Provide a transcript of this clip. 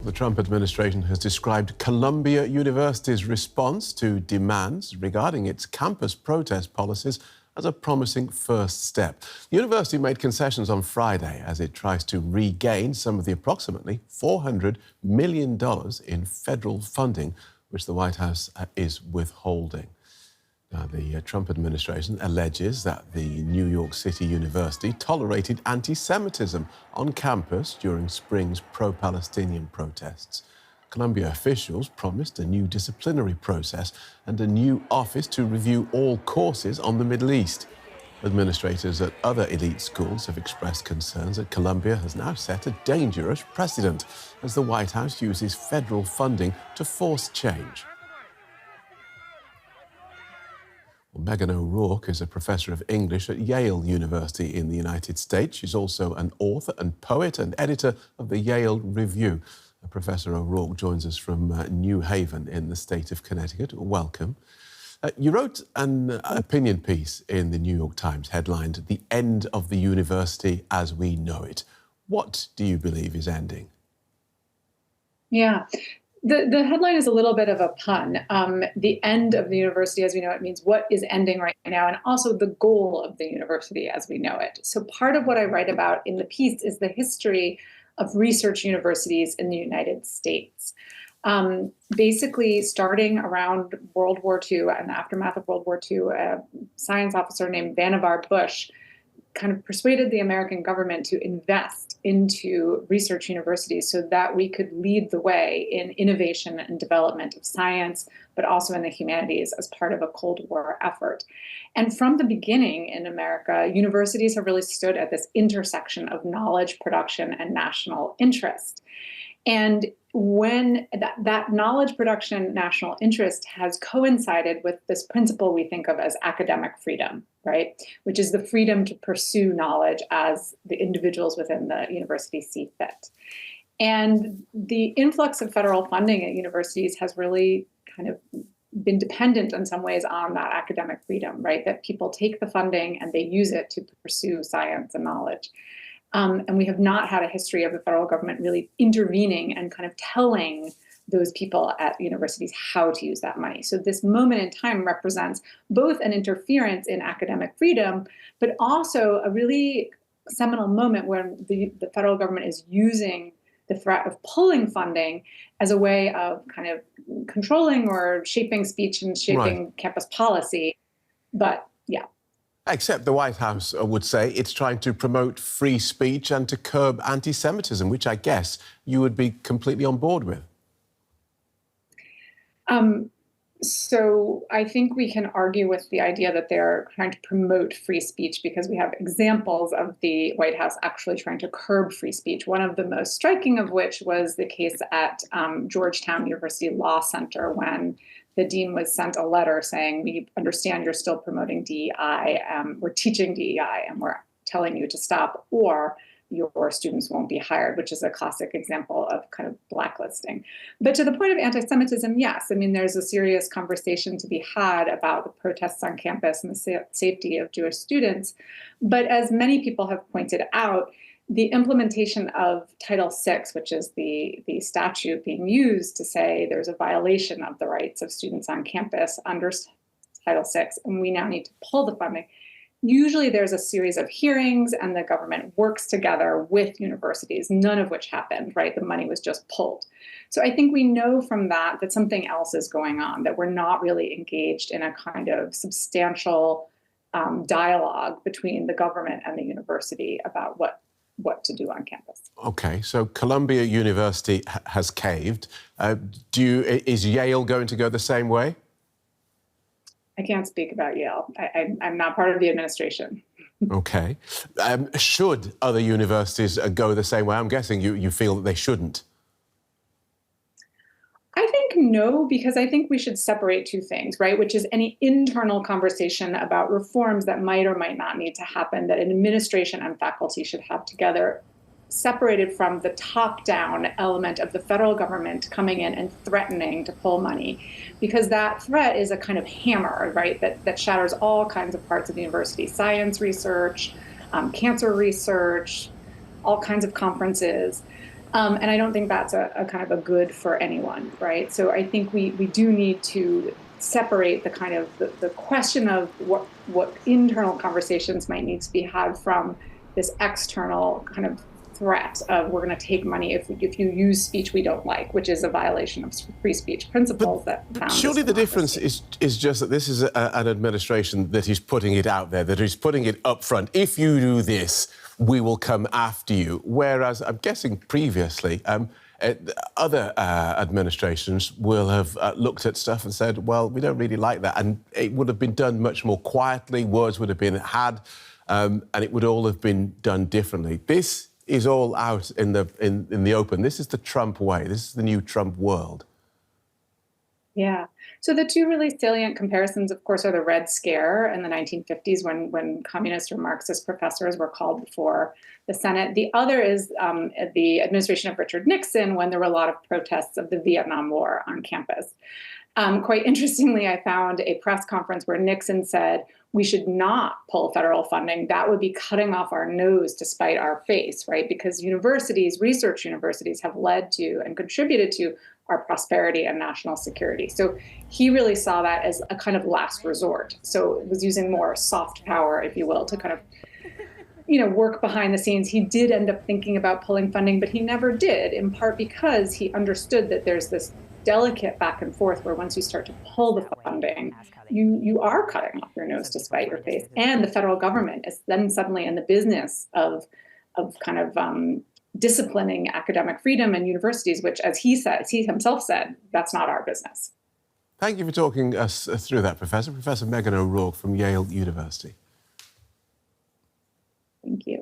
The Trump administration has described Columbia University's response to demands regarding its campus protest policies as a promising first step. The university made concessions on Friday as it tries to regain some of the approximately $400 million in federal funding, which the White House is withholding. Now, the Trump administration alleges that the New York City University tolerated antisemitism on campus during spring's pro-Palestinian protests. Columbia officials promised a new disciplinary process and a new office to review all courses on the Middle East. Administrators at other elite schools have expressed concerns that Columbia has now set a dangerous precedent as the White House uses federal funding to force change. Meghan O'Rourke is a professor of English at Yale University in the United States. She's also an author and poet and editor of the Yale Review. Professor O'Rourke joins us from New Haven in the state of Connecticut. Welcome. You wrote an opinion piece in the New York Times headlined "The End of the University as We Know It." What do you believe is ending? Yeah. The headline is a little bit of a pun. The end of the university as we know it means what is ending right now, and also the goal of the university as we know it. So part of what I write about in the piece is the history of research universities in the United States. Basically, starting around World War II and the aftermath of World War II, a science officer named Vannevar Bush kind of persuaded the American government to invest into research universities so that we could lead the way in innovation and development of science, but also in the humanities as part of a Cold War effort. And from the beginning in America, universities have really stood at this intersection of knowledge production and national interest. And when that knowledge production, national interest has coincided with this principle we think of as academic freedom, right? Which is the freedom to pursue knowledge as the individuals within the university see fit. And the influx of federal funding at universities has really kind of been dependent in some ways on that academic freedom, right? That people take the funding and they use it to pursue science and knowledge. And we have not had a history of the federal government really intervening and kind of telling those people at universities how to use that money. So this moment in time represents both an interference in academic freedom, but also a really seminal moment when the federal government is using the threat of pulling funding as a way of kind of controlling or shaping speech and shaping campus policy. But yeah. Except the White House would say it's trying to promote free speech and to curb anti-Semitism, which I guess you would be completely on board with. So I think we can argue with the idea that they're trying to promote free speech because we have examples of the White House actually trying to curb free speech, one of the most striking of which was the case at Georgetown University Law Center when the dean was sent a letter saying, we understand you're still promoting DEI, we're teaching DEI, and we're telling you to stop, or your students won't be hired, which is a classic example of kind of blacklisting. But to the point of anti-Semitism, yes, I mean, there's a serious conversation to be had about the protests on campus and the safety of Jewish students. But as many people have pointed out, the implementation of Title VI, which is the statute being used to say there's a violation of the rights of students on campus under Title VI, and we now need to pull the funding. Usually there's a series of hearings and the government works together with universities, none of which happened, right? The money was just pulled. So I think we know from that something else is going on, that we're not really engaged in a kind of substantial dialogue between the government and the university about what to do on campus. Okay, so Columbia University has caved. Is Yale going to go the same way? I can't speak about Yale. I'm not part of the administration. Okay. Should other universities go the same way? I'm guessing you feel that they shouldn't. I think no, because I think we should separate two things, right? Which is any internal conversation about reforms that might or might not need to happen that an administration and faculty should have together, separated from the top-down element of the federal government coming in and threatening to pull money, because that threat is a kind of hammer, right, that shatters all kinds of parts of the university, science research, cancer research, all kinds of conferences. And I don't think that's a kind of a good for anyone, right? So I think we do need to separate the kind of the question of what internal conversations might need to be had from this external kind of threat of we're going to take money if you use speech we don't like, which is a violation of free speech principles that found surely the difference is just that this is an administration that is putting it out there, that is putting it up front. If you do this, we will come after you. Whereas I'm guessing previously, other administrations will have looked at stuff and said, well, we don't really like that. And it would have been done much more quietly, words would have been had, and it would all have been done differently. This is all out in the open. This is the Trump way. This is the new Trump world. Yeah. So the two really salient comparisons, of course, are the Red Scare in the 1950s when communist or Marxist professors were called before the Senate. The other is the administration of Richard Nixon when there were a lot of protests of the Vietnam War on campus. Quite interestingly, I found a press conference where Nixon said, we should not pull federal funding. That would be cutting off our nose to spite our face, right? Because universities, research universities, have led to and contributed to our prosperity and national security. So he really saw that as a kind of last resort. So it was using more soft power, if you will, to kind of work behind the scenes. He did end up thinking about pulling funding, but he never did, in part because he understood that there's this delicate back and forth where once you start to pull the funding, you are cutting off your nose to spite your face. And the federal government is then suddenly in the business of kind of disciplining academic freedom and universities, which, as he himself said, that's not our business. Thank you for talking us through that, Professor. Professor Meghan O'Rourke from Yale University. Thank you.